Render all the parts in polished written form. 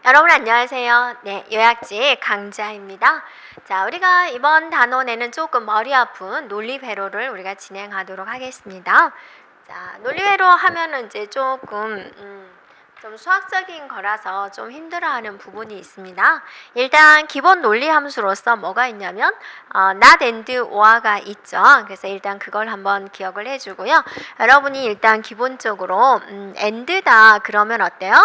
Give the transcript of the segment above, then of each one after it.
여러분 안녕하세요. 네, 요약지 강자입니다. 자, 우리가 이번 단원에는 조금 머리 아픈 논리회로를 우리가 진행하도록 하겠습니다. 자, 논리회로 하면은 이제 조금 좀 수학적인 거라서 좀 힘들어하는 부분이 있습니다. 일단 기본 논리 함수로서 뭐가 있냐면 not and or가 있죠. 그래서 일단 그걸 한번 기억을 해주고요. 여러분이 일단 기본적으로 and다 그러면 어때요?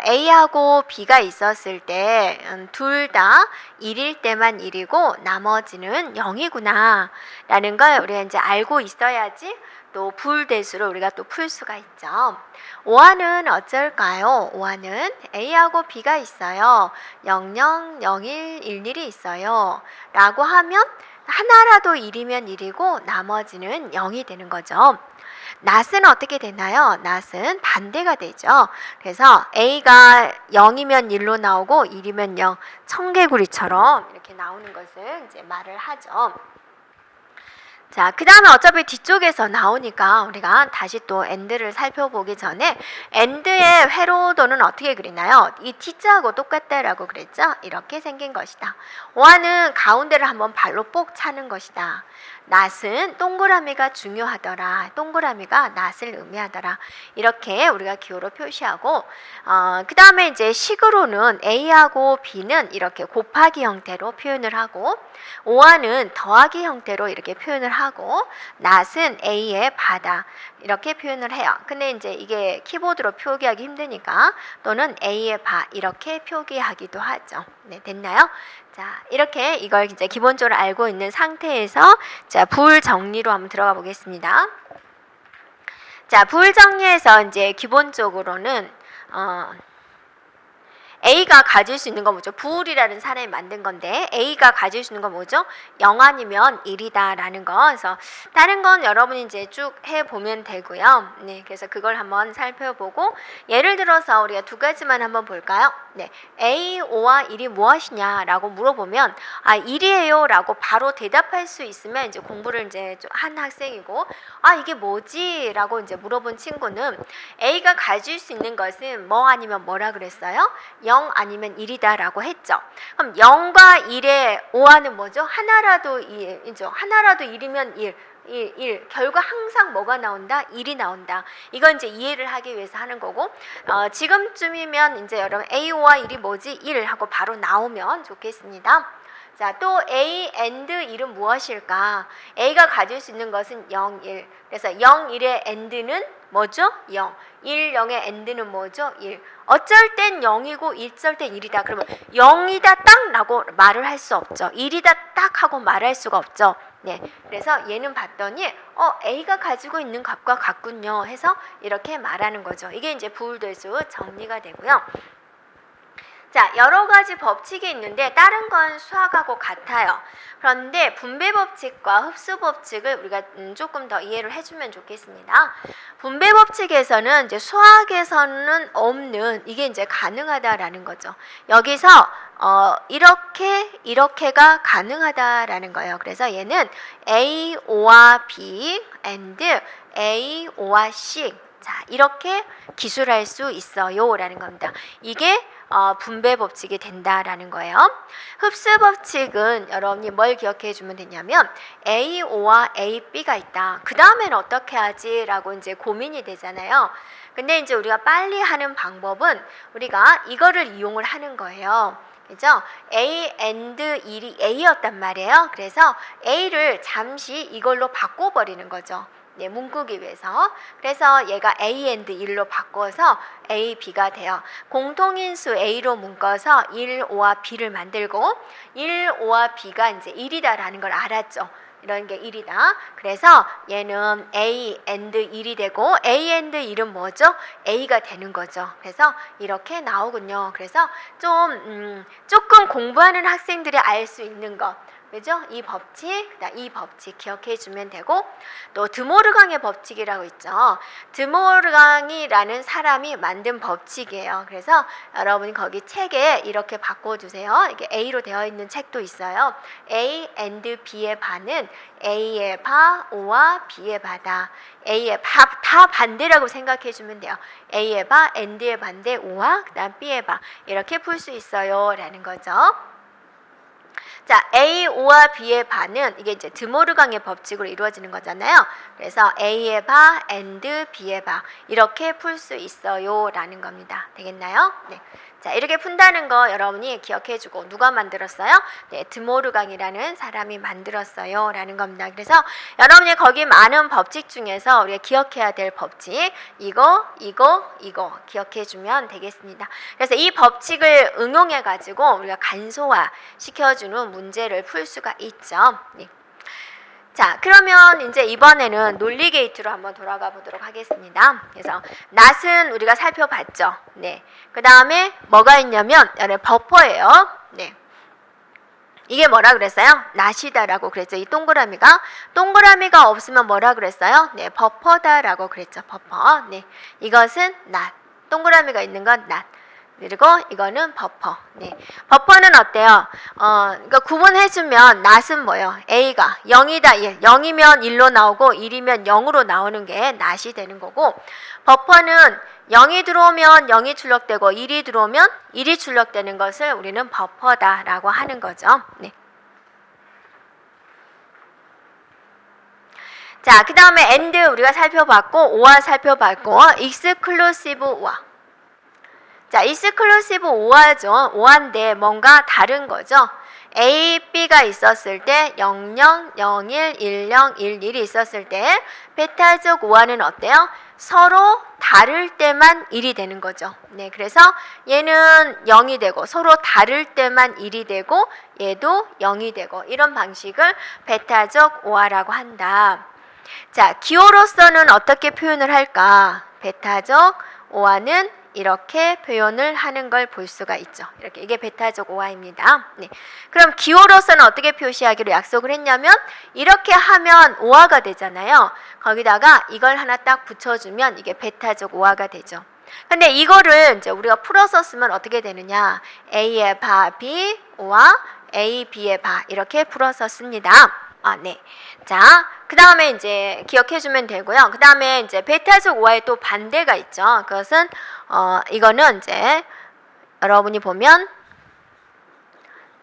A하고 B가 있었을 때 둘 다 1일 때만 1이고 나머지는 0이구나 라는 걸 우리가 이제 알고 있어야지 또 불대수를 우리가 또 풀 수가 있죠. 오화는 어쩔까요? 오화는 A하고 B가 있어요. 00, 01, 11이 있어요. 라고 하면 하나라도 1이면 1이고 나머지는 0이 되는 거죠. not은 어떻게 되나요? not은 반대가 되죠. 그래서 A가 0이면 1로 나오고 1이면 0, 청개구리처럼 이렇게 나오는 것을 이제 말을 하죠. 자, 그 다음에 어차피 뒤쪽에서 나오니까 우리가 다시 또 and를 살펴보기 전에 and의 회로도는 어떻게 그리나요? 이 t자하고 똑같다라고 그랬죠? 이렇게 생긴 것이다. 오화는 가운데를 한번 발로 뽁 차는 것이다. not은 동그라미가 중요하더라. 동그라미가 not을 의미하더라. 이렇게 우리가 기호로 표시하고 그 다음에 이제 식으로는 A하고 B는 이렇게 곱하기 형태로 표현을 하고 오화는 더하기 형태로 이렇게 표현을 하고 not은 A의 바다 이렇게 표현을 해요. 근데 이제 이게 키보드로 표기하기 힘드니까 또는 A의 바 이렇게 표기하기도 하죠. 네, 됐나요? 자, 이렇게 이걸 이제 기본적으로 알고 있는 상태에서 자, 불 정리로 한번 들어가 보겠습니다. 자, 불 정리에서 이제 기본적으로는 A가 가질 수 있는 건 뭐죠? 부울이라는 사람이 만든 건데 A가 가질 수 있는 건 뭐죠? 0 아니면 1이다 라는 거. 그래서 다른 건 여러분이 이제 쭉 해보면 되고요. 네, 그래서 그걸 한번 살펴보고 예를 들어서 우리가 두 가지만 한번 볼까요? 네, A, 5와 1이 무엇이냐 라고 물어보면 1이에요 라고 바로 대답할 수 있으면 이제 공부를 이제 한 학생이고 이게 뭐지? 라고 이제 물어본 친구는 A가 가질 수 있는 것은 뭐 아니면 뭐라 그랬어요? 0 아니면 1이다 라고 했죠. 그럼 0과 1의 오화는 뭐죠? 하나라도 1이죠. 하나라도 1이면 1. 결과 항상 뭐가 나온다? 1이 나온다. 이건 이제 이해를 하기 위해서 하는 거고 지금쯤이면 이제 여러분 A와 1이 뭐지? 1 하고 바로 나오면 좋겠습니다. 자, 또 A and 1은 무엇일까? A가 가질 수 있는 것은 0, 1. 그래서 0, 1의 and는 뭐죠? 0. 1, 0의 and는 뭐죠? 1. 어쩔 땐 0이고 어쩔 땐 1이다. 그러면 0이다 딱 라고 말을 할 수 없죠. 1이다 딱 하고 말할 수가 없죠. 네, 그래서 얘는 봤더니 A가 가지고 있는 값과 같군요 해서 이렇게 말하는 거죠. 이게 이제 부울대수 정리가 되고요. 자, 여러 가지 법칙이 있는데 다른 건 수학하고 같아요. 그런데 분배 법칙과 흡수 법칙을 우리가 조금 더 이해를 해주면 좋겠습니다. 분배 법칙에서는 이제 수학에서는 없는 이게 이제 가능하다라는 거죠. 여기서 이렇게가 가능하다라는 거예요. 그래서 얘는 A, O와 B and A, O와 C 자, 이렇게 기술할 수 있어요 라는 겁니다. 이게 분배 법칙이 된다라는 거예요. 흡수 법칙은 여러분이 뭘 기억해 주면 되냐면 A5와 AB가 있다. 그 다음에는 어떻게 하지? 라고 이제 고민이 되잖아요. 근데 이제 우리가 빨리 하는 방법은 우리가 이거를 이용을 하는 거예요. 그죠? A and 1이 A였단 말이에요. 그래서 A를 잠시 이걸로 바꿔버리는 거죠. 네, 문구기 위해서. 그래서 얘가 A and 1로 바꿔서 A, B가 돼요. 공통인수 A로 묶어서 1, 5와 B를 만들고 1, 5와 B가 이제 1이다라는 걸 알았죠. 이런 게 1이다. 그래서 얘는 A and 1이 되고 A and 1은 뭐죠? A가 되는 거죠. 그래서 이렇게 나오군요. 그래서 조금 공부하는 학생들이 알 수 있는 것 그죠? 이 법칙, 이 법칙 기억해 주면 되고, 또 드모르강의 법칙이라고 있죠. 드모르강이라는 사람이 만든 법칙이에요. 그래서 여러분이 거기 책에 이렇게 바꿔주세요. 이게 A로 되어 있는 책도 있어요. A and B의 바는 A의 바, O와 B의 바다. A의 바, 다 반대라고 생각해 주면 돼요. A의 바, and의 반대, O와 그다음 B의 바. 이렇게 풀 수 있어요. 라는 거죠. 자, A, O와 B의 바는 이게 이제 드모르강의 법칙으로 이루어지는 거잖아요. 그래서 A의 바, and B의 바 이렇게 풀 수 있어요 라는 겁니다. 되겠나요? 네. 자, 이렇게 푼다는 거 여러분이 기억해주고, 누가 만들었어요? 네, 드모르강이라는 사람이 만들었어요 라는 겁니다. 그래서 여러분이 거기 많은 법칙 중에서 우리가 기억해야 될 법칙, 이거 기억해주면 되겠습니다. 그래서 이 법칙을 응용해가지고 우리가 간소화 시켜주는 문제를 풀 수가 있죠. 네. 자, 그러면 이제 이번에는 논리 게이트로 한번 돌아가 보도록 하겠습니다. 그래서 낫은 우리가 살펴봤죠. 네. 그 다음에 뭐가 있냐면 버퍼예요. 네. 이게 뭐라 그랬어요? 낫이다라고 그랬죠. 이 동그라미가 없으면 뭐라 그랬어요? 네, 버퍼다라고 그랬죠. 버퍼. 네. 이것은 낫. 동그라미가 있는 건 낫. 그리고 이거는 버퍼. 네. 버퍼는 어때요? 그러니까 구분해주면 낫은 뭐예요? A가 0이다 1. 0이면 1로 나오고 1이면 0으로 나오는 게 낫이 되는 거고, 버퍼는 0이 들어오면 0이 출력되고 1이 들어오면 1이 출력되는 것을 우리는 버퍼다라고 하는 거죠. 네. 자, 그 다음에 and 우리가 살펴봤고, or 살펴봤고, exclusive or. 자, exclusive or죠. or인데 뭔가 다른 거죠. A, B가 있었을 때 00, 01, 10, 11이 있었을 때 베타적 or는 어때요? 서로 다를 때만 1이 되는 거죠. 네, 그래서 얘는 0이 되고 서로 다를 때만 1이 되고 얘도 0이 되고, 이런 방식을 베타적 or라고 한다. 자, 기호로서는 어떻게 표현을 할까? 베타적 or는 이렇게 표현을 하는 걸 볼 수가 있죠. 이렇게, 이게 베타적 or입니다. 네. 그럼 기호로서는 어떻게 표시하기로 약속을 했냐면, 이렇게 하면 or가 되잖아요. 거기다가 이걸 하나 딱 붙여주면 이게 베타적 or가 되죠. 근데 이거를 이제 우리가 풀어서 쓰면 어떻게 되느냐? A의 바 B, O와 A, B의 바 이렇게 풀어서 씁니다. 네. 자, 그 다음에 이제 기억해주면 되고요. 그 다음에 이제 베타적 or의 또 반대가 있죠. 그것은 이거는 이제 여러분이 보면,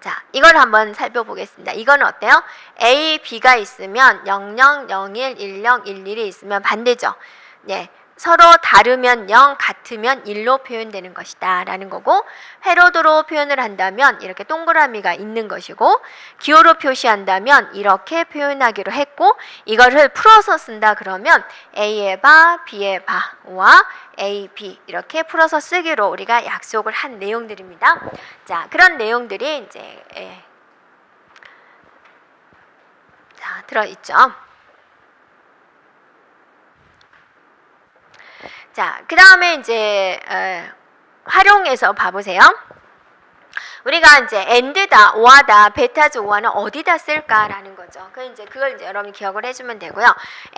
자, 이걸 한번 살펴보겠습니다. 이거는 어때요? A, B가 있으면 00, 01, 10, 11이 있으면 반대죠. 네. 서로 다르면 0, 같으면 1로 표현되는 것이다 라는 거고, 회로도로 표현을 한다면 이렇게 동그라미가 있는 것이고, 기호로 표시한다면 이렇게 표현하기로 했고, 이거를 풀어서 쓴다 그러면 A의 바, B의 바와 A, B 이렇게 풀어서 쓰기로 우리가 약속을 한 내용들입니다. 자, 그런 내용들이 이제 자, 들어있죠. 자, 그 다음에 이제 활용해서 봐보세요. 우리가 이제 and다, or다, 베타적 or는 어디다 쓸까라는 거죠. 그걸 이제 여러분이 기억을 해주면 되고요.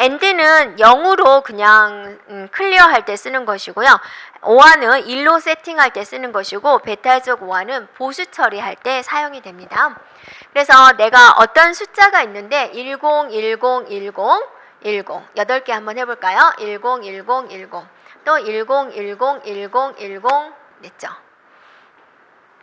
and는 0으로 그냥 클리어할 때 쓰는 것이고요. or는 1로 세팅할 때 쓰는 것이고, 베타적 or는 보수 처리할 때 사용이 됩니다. 그래서 내가 어떤 숫자가 있는데 10, 10, 10, 10 8개 한번 해볼까요? 10, 10, 10 또 10, 10, 10, 10 냈죠.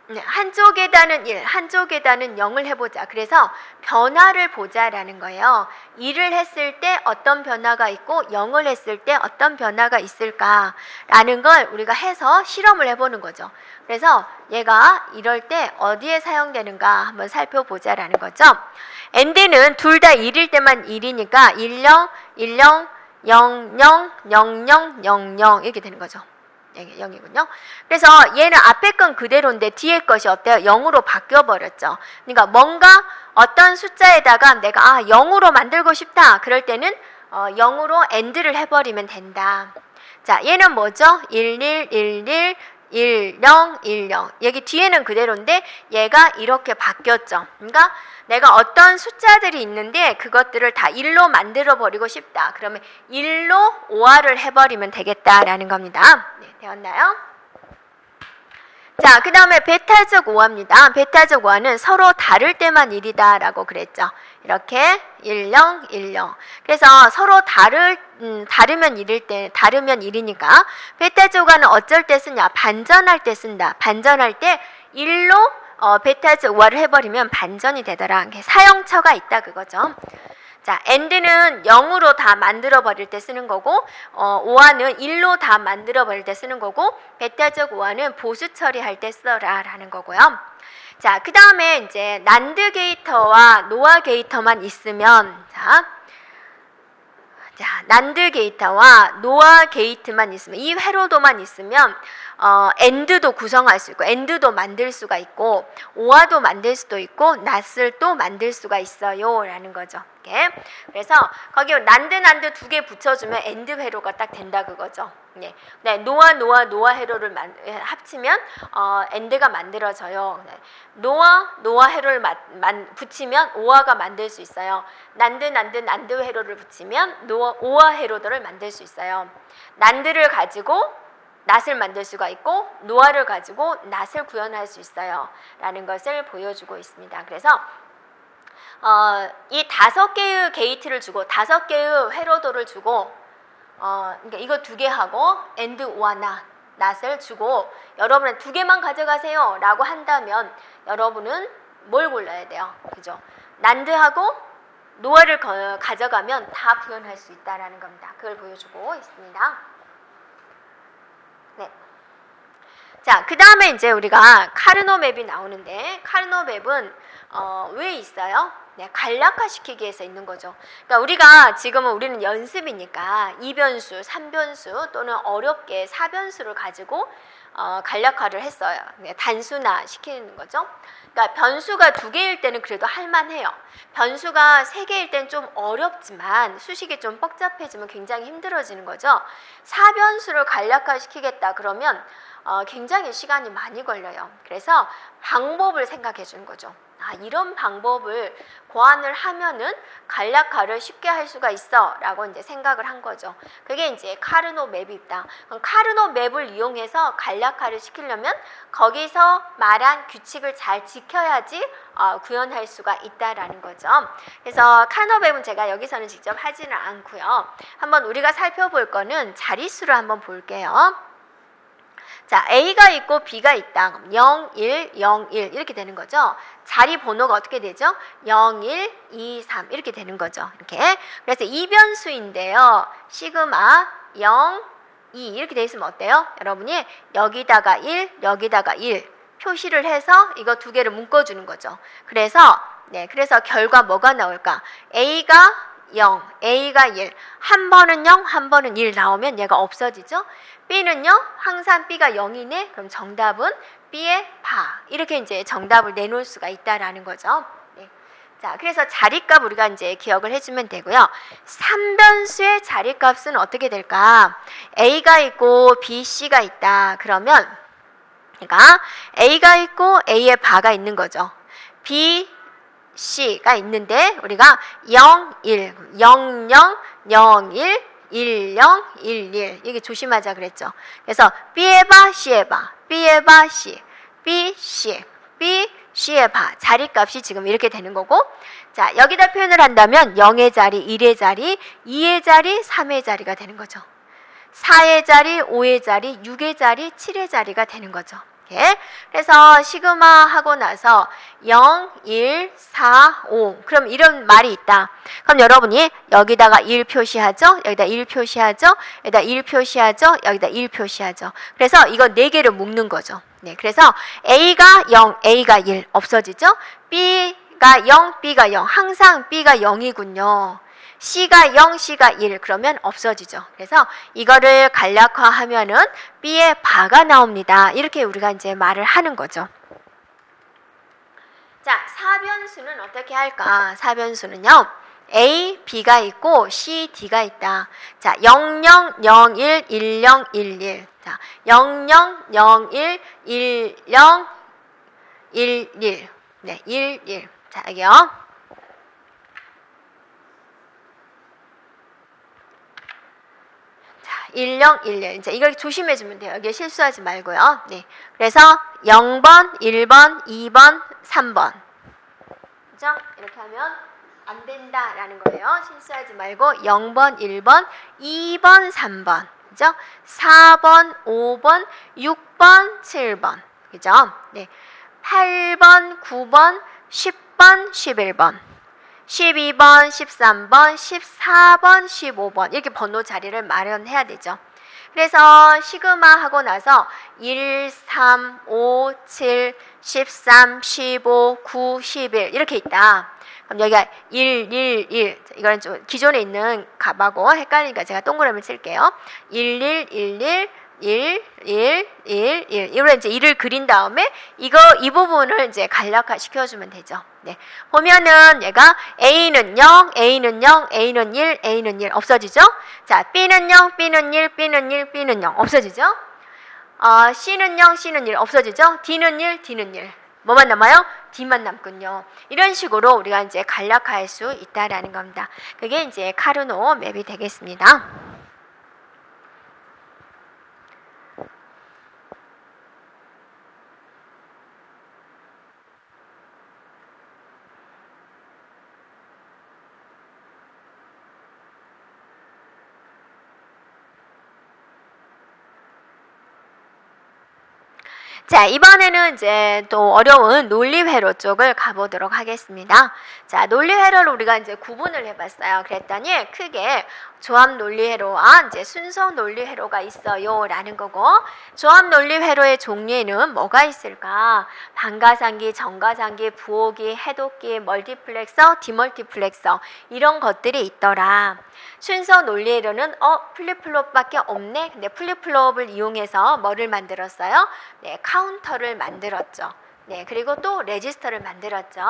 네, 한쪽에다는 1, 한쪽에다는 0을 해보자. 그래서 변화를 보자라는 거예요. 1을 했을 때 어떤 변화가 있고 0을 했을 때 어떤 변화가 있을까라는 걸 우리가 해서 실험을 해보는 거죠. 그래서 얘가 이럴 때 어디에 사용되는가 한번 살펴보자라는 거죠. and는 둘 다 1일 때만 1이니까 10, 10, 00, 00, 00 이렇게 되는 거죠. 0이군요. 그래서 얘는 앞에 건 그대로인데 뒤에 것이 어때요? 0으로 바뀌어버렸죠. 그러니까 뭔가 어떤 숫자에다가 내가 0으로 만들고 싶다. 그럴 때는 0으로 and를 해버리면 된다. 자, 얘는 뭐죠? 11, 11, 1, 0, 1, 0. 여기 뒤에는 그대로인데 얘가 이렇게 바뀌었죠. 그러니까 내가 어떤 숫자들이 있는데 그것들을 다 1로 만들어 버리고 싶다. 그러면 1로 오화를 해버리면 되겠다라는 겁니다. 네, 되었나요? 자, 그 다음에 베타적 오화입니다. 베타적 오화는 서로 다를 때만 1이다 라고 그랬죠. 이렇게 1, 0, 1, 0. 그래서 서로 다르면 1이니까 베타적 오화는 어쩔 때 쓰냐? 반전할 때 쓴다. 반전할 때 1로 베타적 오화를 해버리면 반전이 되더라. 사형처가 있다 그거죠. 자, AND는 0으로 다 만들어 버릴 때 쓰는 거고 오화는 1로 다 만들어 버릴 때 쓰는 거고 베타적 오화는 보수 처리할 때 써라 라는 거고요. 자, 그 다음에 이제 난드 게이터와 노아 게이터만 있으면 난드 게이터와 노아 게이트만 있으면 이 회로도만 있으면 AND도 구성할 수 있고 AND도 만들 수가 있고 오화도 만들 수도 있고 낫을 만들 수가 있어요 라는 거죠. 이렇게. 그래서 거기 난드 두 개 붙여주면 AND 회로가 딱 된다 그거죠. 네, 노아 회로를 합치면 AND가 만들어져요. 네. 노아 회로를 붙이면 오화가 만들 수 있어요. 난드 회로를 붙이면 오화 회로들을 만들 수 있어요. 난드를 가지고 낫을 만들 수가 있고 노아를 가지고 낫을 구현할 수 있어요 라는 것을 보여주고 있습니다. 그래서 이 5개의 게이트를 주고 5개의 회로도를 주고 그러니까 이거 2개 하고 AND 오화 낫을 주고 여러분은 2개만 가져가세요 라고 한다면 여러분은 뭘 골라야 돼요? 그죠? 난드하고 노아를 가져가면 다 구현할 수 있다라는 겁니다. 그걸 보여주고 있습니다. 네. 자, 그 다음에 이제 우리가 카르노 맵이 나오는데 카르노 맵은 왜 있어요? 네, 간략화 시키기 위해서 있는 거죠. 그러니까 우리가 지금은 우리는 연습이니까 2변수, 3변수 또는 어렵게 4변수를 가지고 간략화를 했어요. 네, 단순화 시키는 거죠. 그러니까 변수가 2개일 때는 그래도 할만해요. 변수가 3개일 때는 좀 어렵지만 수식이 좀 복잡해지면 굉장히 힘들어지는 거죠. 4변수를 간략화 시키겠다 그러면 굉장히 시간이 많이 걸려요. 그래서 방법을 생각해 주는 거죠. 이런 방법을 고안을 하면은 간략화를 쉽게 할 수가 있어 라고 이제 생각을 한 거죠. 그게 이제 카르노 맵이 있다. 카르노 맵을 이용해서 간략화를 시키려면 거기서 말한 규칙을 잘 지켜야지 구현할 수가 있다라는 거죠. 그래서 카르노 맵은 제가 여기서는 직접 하지는 않고요. 한번 우리가 살펴볼 거는 자릿수를 한번 볼게요. 자, A가 있고 B가 있다. 그럼 0, 1, 0, 1 이렇게 되는 거죠. 자리 번호가 어떻게 되죠? 0, 1, 2, 3 이렇게 되는 거죠. 이렇게. 그래서 이변수인데요. 시그마 0, 2 이렇게 돼 있으면 어때요? 여러분이 여기다가 1, 여기다가 1 표시를 해서 이거 2개를 묶어주는 거죠. 그래서 그래서 결과 뭐가 나올까? A가 0, A가 1, 한 번은 0, 한 번은 1 나오면 얘가 없어지죠. B는요, 항상 B가 0이네. 그럼 정답은 B의 바. 이렇게 이제 정답을 내놓을 수가 있다라는 거죠. 네. 자, 그래서 자리값 우리가 이제 기억을 해주면 되고요. 3변수의 자리값은 어떻게 될까? A가 있고 B, C가 있다. 그러면, 그러니까 A가 있고 A의 바가 있는 거죠. B, C가 있는데 우리가 0, 1, 0, 0, 0, 1, 1, 0, 1, 1 이게 조심하자 그랬죠. 그래서 B의 바, C의 바, B의 바, C, B, C, B, C의 바 자리값이 지금 이렇게 되는 거고 자 여기다 표현을 한다면 0의 자리, 1의 자리, 2의 자리, 3의 자리가 되는 거죠. 4의 자리, 5의 자리, 6의 자리, 7의 자리가 되는 거죠. 이렇게. 그래서 시그마 하고 나서 0, 1, 4, 5 그럼 이런 말이 있다. 그럼 여러분이 여기다가 1 표시하죠. 여기다 1 표시하죠. 여기다 1 표시하죠. 여기다 1 표시하죠. 그래서 이거 4개를 묶는 거죠. 네, 그래서 A가 0, A가 1 없어지죠. B가 0, B가 0 항상 B가 0이군요. C가 0, C가 1 그러면 없어지죠. 그래서 이거를 간략화하면은 B의 바가 나옵니다. 이렇게 우리가 이제 말을 하는 거죠. 자, 4변수는 어떻게 할까? 4변수는요. A, B가 있고 C, D가 있다. 자, 0, 0, 0, 1, 1, 0, 1, 1. 자, 00, 01, 10, 11. 네, 11. 자, 여기요. 자, 10, 11. 이제 이걸 조심해주면 돼요. 여기 실수하지 말고요. 네. 그래서 0번, 1번, 2번, 3번. 그죠? 이렇게 하면 안 된다라는 거예요. 실수하지 말고 0번, 1번, 2번, 3번. 그죠? 4번, 5번, 6번, 7번. 그죠? 네. 8번, 9번, 10번, 11번. 12번, 13번, 14번, 15번 이렇게 번호 자리를 마련해야 되죠. 그래서 시그마 하고 나서 1, 3, 5, 7, 13, 15, 9, 11 이렇게 있다. 그럼 여기가 1, 1, 1 이거는 좀 기존에 있는 값하고 헷갈리니까 제가 동그라미 칠게요. 1, 1, 1, 1 1, 1, 1, 1 이로 이제 1을 그린 다음에 이 부분을 이제 간략화 시켜주면 되죠. 네. 보면은 얘가 A는 0, A는 0, A는 1, A는 1 없어지죠? 자, B는 0, B는 1, B는 1, B는 0 없어지죠? C는 0, C는 1 없어지죠? D는 1, D는 1 뭐만 남아요? D만 남군요. 이런 식으로 우리가 이제 간략화할 수 있다라는 겁니다. 그게 이제 카르노 맵이 되겠습니다. 자, 이번에는 이제 또 어려운 논리회로 쪽을 가보도록 하겠습니다. 자, 논리회로를 우리가 이제 구분을 해봤어요. 그랬더니 크게 조합 논리회로와 이제 순서 논리회로가 있어요 라는 거고, 조합 논리회로의 종류에는 뭐가 있을까? 반가상기, 정가상기, 부호기, 해독기, 멀티플렉서, 디멀티플렉서 이런 것들이 있더라. 순서 논리회로는 플립플롭밖에 없네. 근데 플립플롭을 이용해서 뭐를 만들었어요? 네, 카운터를 만들었죠. 네, 그리고 또 레지스터를 만들었죠.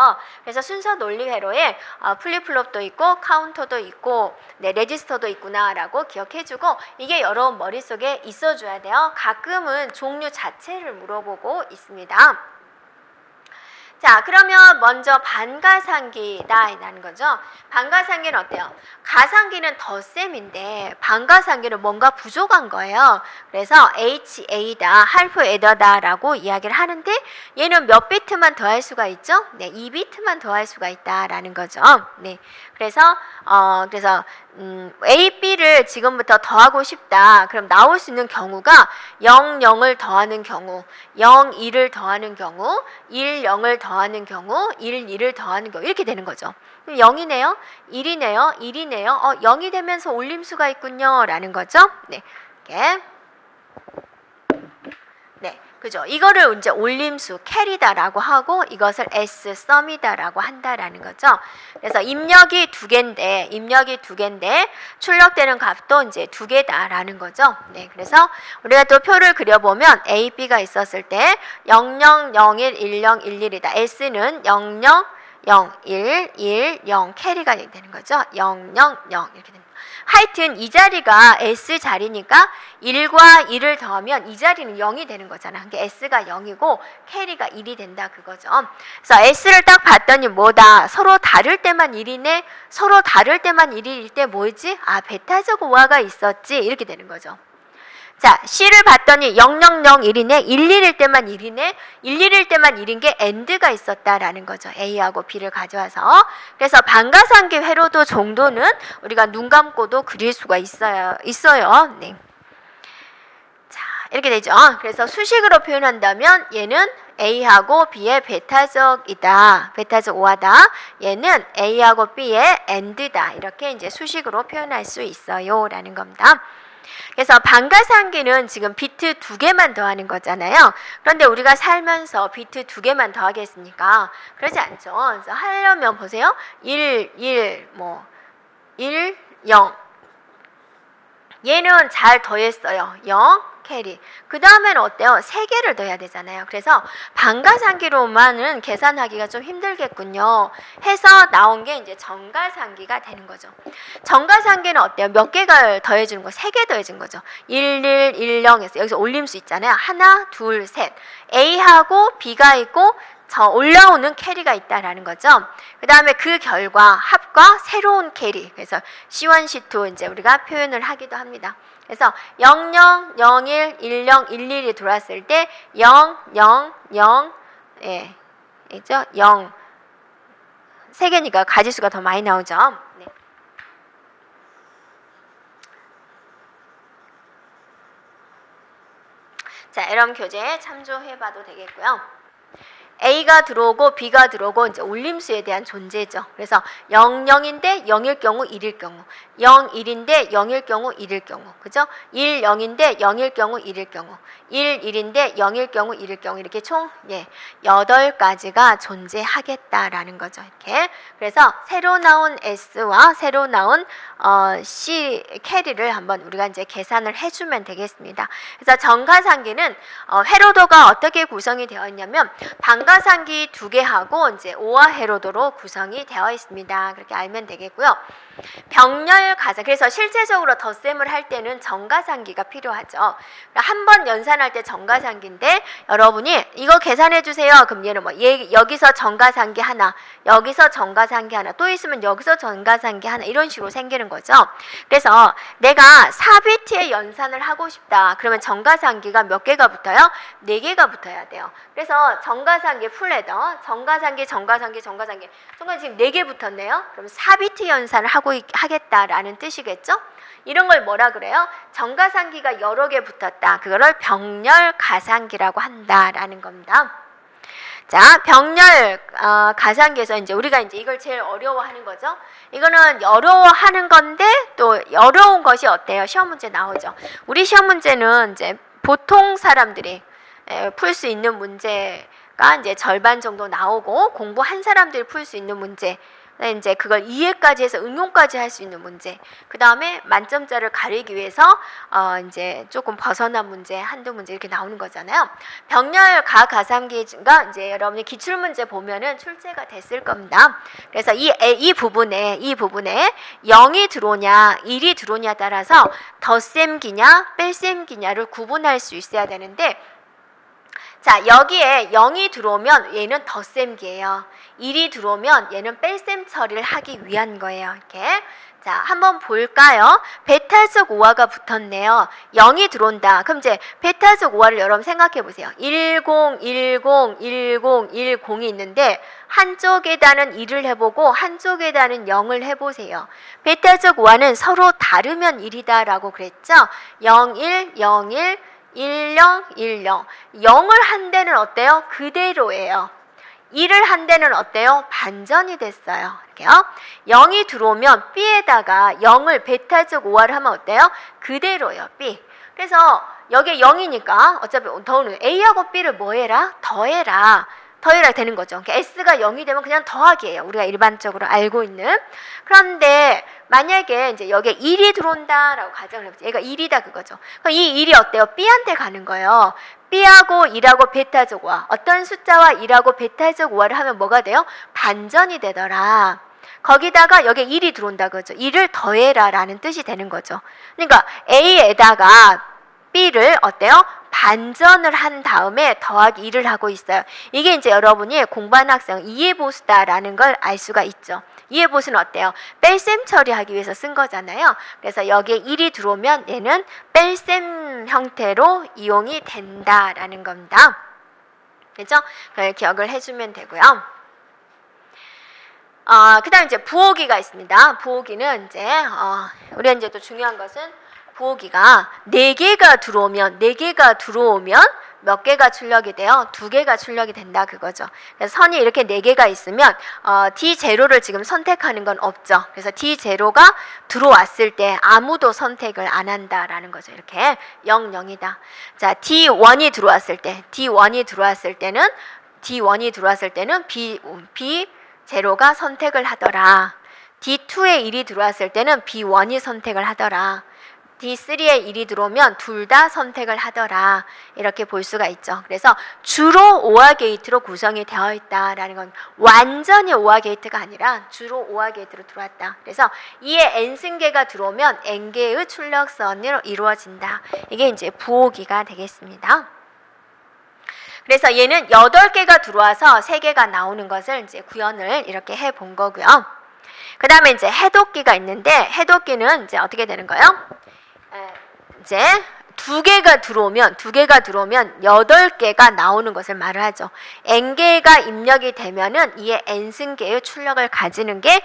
그래서 순서 논리회로에 플립플롭도 있고 카운터도 있고 네, 레지스터도 있구나라고 기억해주고, 이게 여러분 머릿속에 있어줘야 돼요. 가끔은 종류 자체를 물어보고 있습니다. 자, 그러면 먼저 반가상기다 라는 거죠. 반가상기는 어때요? 가상기는 덧셈인데 반가상기는 뭔가 부족한 거예요. 그래서 HA다, 할프 에더다 라고 이야기를 하는데, 얘는 몇 비트만 더할 수가 있죠? 네, 2비트만 더할 수가 있다라는 거죠. 네, 그래서 A, B를 지금부터 더하고 싶다. 그럼 나올 수 있는 경우가 0, 0을 더하는 경우, 0, 2를 더하는 경우, 1, 0을 더하는 경우, 1, 2를 더하는 경우 이렇게 되는 거죠. 0이네요. 1이네요. 1이네요. 0이 되면서 올림수가 있군요. 라는 거죠. 네. 이렇게. 네. 그죠? 이거를 이제 올림수, 캐리다라고 하고 이것을 S, 썸이다라고 한다라는 거죠. 그래서 입력이 두 개인데 출력되는 값도 이제 두 개다라는 거죠. 네. 그래서 우리가 또 표를 그려보면 A, B가 있었을 때 00, 01, 10, 11이다. S는 00, 0, 1, 1, 0 캐리가 되는 거죠. 0, 0, 0 이렇게 됩니다. 하여튼 이 자리가 S 자리니까 1과 1을 더하면 이 자리는 0이 되는 거잖아. 그러니까 S가 0이고 캐리가 1이 된다 그거죠. 그래서 S를 딱 봤더니 뭐다? 서로 다를 때만 1이네. 서로 다를 때만 1일 때 뭐지? 베타적 오화가 있었지. 이렇게 되는 거죠. 자, C를 봤더니 0001이네. 11일 때만 1이네. 11일 때만 1인 게 AND가 있었다라는 거죠. A하고 B를 가져와서. 그래서 반가상기 회로도 정도는 우리가 눈 감고도 그릴 수가 있어요. 네. 자, 이렇게 되죠. 그래서 수식으로 표현한다면 얘는 A하고 B의 베타적이다. 베타적 오화다. 얘는 A하고 B의 AND다. 이렇게 이제 수식으로 표현할 수 있어요. 라는 겁니다. 그래서 반가상기는 지금 비트 2개만 더하는 거잖아요. 그런데 우리가 살면서 비트 2개만 더하겠습니까? 그러지 않죠. 그래서 하려면 보세요. 1, 1, 1, 0. 얘는 잘 더했어요. 0, 캐리. 그 다음에는 어때요? 3개를 더해야 되잖아요. 그래서 반가상기로만은 계산하기가 좀 힘들겠군요. 해서 나온 게 이제 정가상기가 되는 거죠. 정가상기는 어때요? 몇 개가 더해주는 거? 3개 더해준 거죠. 1, 1, 0에서 여기서 올림수 있잖아요. 하나, 둘, 셋. A하고 B가 있고 저 올라오는 캐리가 있다라는 거죠. 그 다음에 그 결과 합과 새로운 캐리. 그래서 C1, C2 이제 우리가 표현을 하기도 합니다. 그래서 00, 01, 10, 11이 들어왔을 때 0, 0, 0, 예, 있죠? 0. 3개니까 가지수가 더 많이 나오죠. 네. 자, 여러분 교재에 참조해봐도 되겠고요. A가 들어오고 B가 들어오고 이제 올림수에 대한 존재죠. 그래서 0, 0인데 0일 경우 1일 경우, 0, 1인데 0일 경우 1일 경우, 그죠? 1, 0인데 0일 경우 1일 경우, 1, 1인데 0일 경우 1일 경우 이렇게 총 8가지가 존재하겠다라는 거죠. 이렇게. 그래서 새로 나온 S와 새로 나온 C 캐리를 한번 우리가 이제 계산을 해주면 되겠습니다. 그래서 정가상기는 회로도가 어떻게 구성이 되어 있냐면 반가상기 2개하고 이제 오화 회로도로 구성이 되어 있습니다. 그렇게 알면 되겠고요. 병렬 가상, 그래서 실제적으로 덧셈을 할 때는 정가상기가 필요하죠. 한 번 연산할 때 정가상기인데 여러분이 이거 계산해 주세요. 그럼 얘는 여기서 정가상기 하나, 여기서 정가상기 하나, 또 있으면 여기서 정가상기 하나 이런 식으로 생기는 거죠. 그래서 내가 4비트의 연산을 하고 싶다. 그러면 정가상기가 몇 개가 붙어요? 4개가 붙어야 돼요. 그래서 정가상기 풀레더, 정가상기 지금 4개 붙었네요. 그럼 4비트 연산을 하겠다라는 뜻이겠죠? 이런 걸 뭐라 그래요? 정가상기가 여러 개 붙었다. 그거를 병렬 가상기라고 한다라는 겁니다. 자, 병렬 가상기에서 이제 우리가 이제 이걸 제일 어려워하는 거죠. 이거는 어려워하는 건데 또 어려운 것이 어때요? 시험 문제 나오죠. 우리 시험 문제는 이제 보통 사람들이 풀 수 있는 문제가 이제 절반 정도 나오고 공부한 사람들이 풀 수 있는 문제. 이제 그걸 이해까지 해서 응용까지 할 수 있는 문제. 그 다음에 만점자를 가리기 위해서 이제 조금 벗어난 문제, 한두 문제 이렇게 나오는 거잖아요. 병렬 가상기가 이제 여러분이 기출 문제 보면은 출제가 됐을 겁니다. 그래서 이 부분에 0이 들어오냐, 1이 들어오냐에 따라서 덧셈기냐, 뺄셈기냐를 구분할 수 있어야 되는데. 자, 여기에 0이 들어오면 얘는 덧셈기예요. 1이 들어오면 얘는 뺄셈 처리를 하기 위한 거예요. 이렇게. 자, 한번 볼까요? 베타적 오화가 붙었네요. 0이 들어온다. 그럼 이제 베타적 오화를 여러분 생각해 보세요. 10, 10, 10, 10이 있는데 한쪽에다는 1을 해보고 한쪽에다는 0을 해보세요. 베타적 오화는 서로 다르면 1이다라고 그랬죠? 0, 1, 0, 1, 10, 10. 0을 한 데는 어때요? 그대로예요. 1을 한 데는 어때요? 반전이 됐어요. 이렇게요. 0이 들어오면 B에다가 0을 베타적 오화를 하면 어때요? 그대로예요. B. 그래서 여기에 0이니까 어차피 더우는 A하고 B를 뭐 해라? 더해라 되는 거죠. 그러니까 S가 0이 되면 그냥 더하기예요. 우리가 일반적으로 알고 있는. 그런데 만약에 이제 여기에 1이 들어온다라고 가정을 해보죠. 얘가 1이다 그거죠. 그럼 이 1이 어때요? B한테 가는 거예요. B하고 1하고 베타적 오화. 어떤 숫자와 1하고 베타적 오화를 하면 뭐가 돼요? 반전이 되더라. 거기다가 여기에 1이 들어온다 그거죠. 1을 더해라 라는 뜻이 되는 거죠. 그러니까 A에다가 B를 어때요? 반전을 한 다음에 더하기 1을 하고 있어요. 이게 이제 여러분이 공부하는 학생 이해보수다라는 걸 알 수가 있죠. 이해보수는 어때요? 뺄셈 처리하기 위해서 쓴 거잖아요. 그래서 여기에 1이 들어오면 얘는 뺄셈 형태로 이용이 된다라는 겁니다. 그렇죠? 그걸 기억을 해주면 되고요. 그 다음 이제 부호기가 있습니다. 부호기는 이제 우리가 이제 또 중요한 것은 부호기가 4개가 들어오면 몇 개가 출력이 돼요? 2개가 출력이 된다 그거죠. 그래서 선이 이렇게 4개가 있으면 D0를 지금 선택하는 건 없죠. 그래서 D0가 들어왔을 때 아무도 선택을 안 한다라는 거죠. 이렇게 0, 0이다. 자, D1이 들어왔을 때는 B0가 선택을 하더라. D2에 1이 들어왔을 때는 B1이 선택을 하더라. D3에 1이 들어오면 둘 다 선택을 하더라. 이렇게 볼 수가 있죠. 그래서 주로 OR 게이트로 구성이 되어 있다라는 건 완전히 OR 게이트가 아니라 주로 OR 게이트로 들어왔다. 그래서 이에 N승계가 들어오면 N개의 출력선으로 이루어진다. 이게 이제 부호기가 되겠습니다. 그래서 얘는 8개가 들어와서 3개가 나오는 것을 이제 구현을 이렇게 해 본 거고요. 그 다음에 이제 해독기가 있는데 해독기는 이제 어떻게 되는 거예요? 이제 2개가 들어오면 8개가 나오는 것을 말을 하죠. N개가 입력이 되면은 이에 N승계의 출력을 가지는 게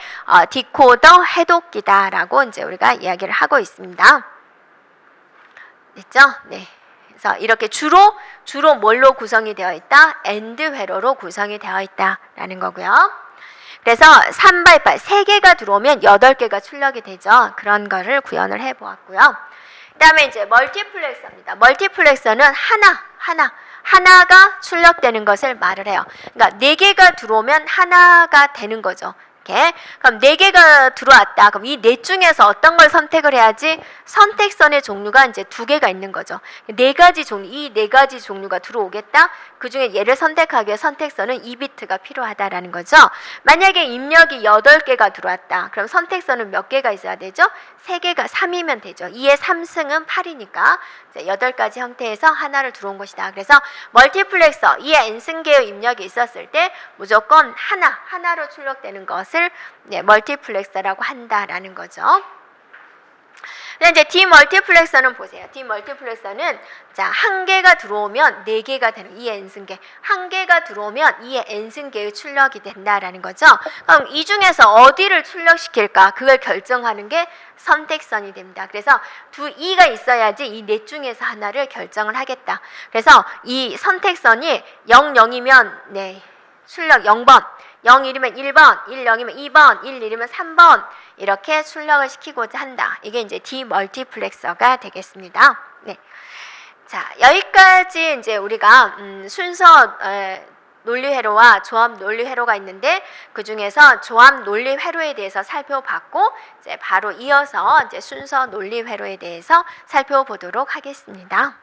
디코더 해독기다라고 이제 우리가 이야기를 하고 있습니다. 됐죠? 네. 그래서 이렇게 주로 뭘로 구성이 되어 있다? AND 회로로 구성이 되어 있다라는 거고요. 그래서 3x8 3개가 들어오면 8개가 출력이 되죠. 그런 거를 구현을 해 보았고요. 그다음에 이제 멀티플렉서입니다. 멀티플렉서는 하나가 출력되는 것을 말을 해요. 그러니까 4개가 들어오면 하나가 되는 거죠. 이렇게. 그럼 4개가 들어왔다. 그럼 이 4 중에서 어떤 걸 선택을 해야지? 선택선의 종류가 이제 2개가 있는 거죠. 4가지 종류, 이 4가지 종류가 들어오겠다. 그 중에 얘를 선택하기 위해 선택선은 2비트가 필요하다라는 거죠. 만약에 입력이 8개가 들어왔다. 그럼 선택선은 몇 개가 있어야 되죠? 3개가 3이면 되죠. 2의 3승은 8이니까 8가지 형태에서 하나를 들어온 것이다. 그래서 멀티플렉서, 이에 N승계의 입력이 있었을 때 무조건 하나로 출력되는 것을 멀티플렉서라고 한다라는 거죠. 이제 디멀티플렉서는 보세요. 디멀티플렉서는 자, 1개가 들어오면 4개가 되는 이 N승계, 1개가 들어오면 이 N승계의 출력이 된다라는 거죠. 그럼 이 중에서 어디를 출력시킬까? 그걸 결정하는 게 선택선이 됩니다. 그래서 2가 있어야지 이 4 중에서 하나를 결정을 하겠다. 그래서 이 선택선이 0, 0이면 출력 0번, 0, 1이면 1번, 1, 0이면 2번, 1, 1이면 3번 이렇게 출력을 시키고자 한다. 이게 이제 디멀티플렉서가 되겠습니다. 네. 자, 여기까지 이제 우리가 순서 논리회로와 조합 논리회로가 있는데 그 중에서 조합 논리회로에 대해서 살펴봤고 이제 바로 이어서 이제 순서 논리회로에 대해서 살펴보도록 하겠습니다.